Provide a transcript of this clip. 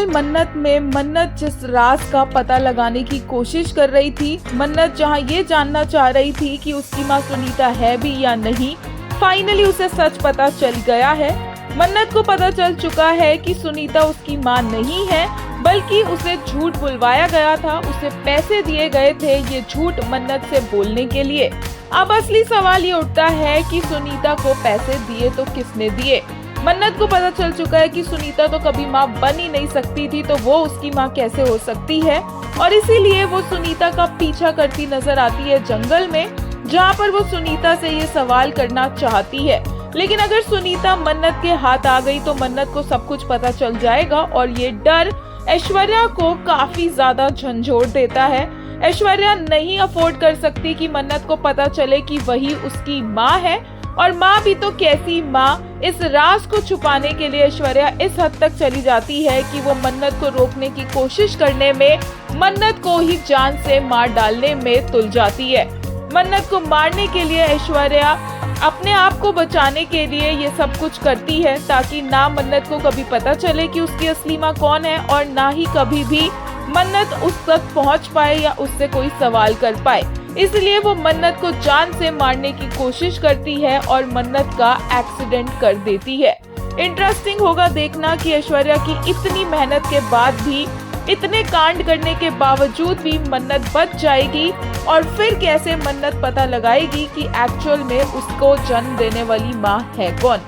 दरअसल मन्नत में मन्नत जिस राज का पता लगाने की कोशिश कर रही थी, मन्नत जहां ये जानना चाह रही थी कि उसकी मां सुनीता है भी या नहीं, फाइनली उसे सच पता चल गया है। मन्नत को पता चल चुका है कि सुनीता उसकी मां नहीं है, बल्कि उसे झूठ बुलवाया गया था, उसे पैसे दिए गए थे ये झूठ मन्नत से बोलने के लिए। अब असली सवाल ये उठता है कि सुनीता को पैसे दिए तो किसने दिए। मन्नत को पता चल चुका है कि सुनीता तो कभी मां बन ही नहीं सकती थी, तो वो उसकी मां कैसे हो सकती है, और इसीलिए वो सुनीता का पीछा करती नजर आती है जंगल में, जहाँ पर वो सुनीता से ये सवाल करना चाहती है। लेकिन अगर सुनीता मन्नत के हाथ आ गई तो मन्नत को सब कुछ पता चल जाएगा, और ये डर ऐश्वर्या को काफी ज्यादा झंझोड़ देता है। ऐश्वर्या नहीं अफोर्ड कर सकती कि मन्नत को पता चले कि वही उसकी माँ है, और माँ भी तो कैसी माँ। इस राज को छुपाने के लिए ऐश्वर्या इस हद तक चली जाती है कि वो मन्नत को रोकने की कोशिश करने में मन्नत को ही जान से मार डालने में तुल जाती है। मन्नत को मारने के लिए ऐश्वर्या अपने आप को बचाने के लिए ये सब कुछ करती है, ताकि ना मन्नत को कभी पता चले कि उसकी असली माँ कौन है, और ना ही कभी भी मन्नत उस तक पहुंच पाए या उससे कोई सवाल कर पाए। इसलिए वो मन्नत को जान से मारने की कोशिश करती है और मन्नत का एक्सीडेंट कर देती है। इंटरेस्टिंग होगा देखना कि ऐश्वर्या की इतनी मेहनत के बाद भी, इतने कांड करने के बावजूद भी मन्नत बच जाएगी, और फिर कैसे मन्नत पता लगाएगी कि एक्चुअल में उसको जन्म देने वाली माँ है कौन।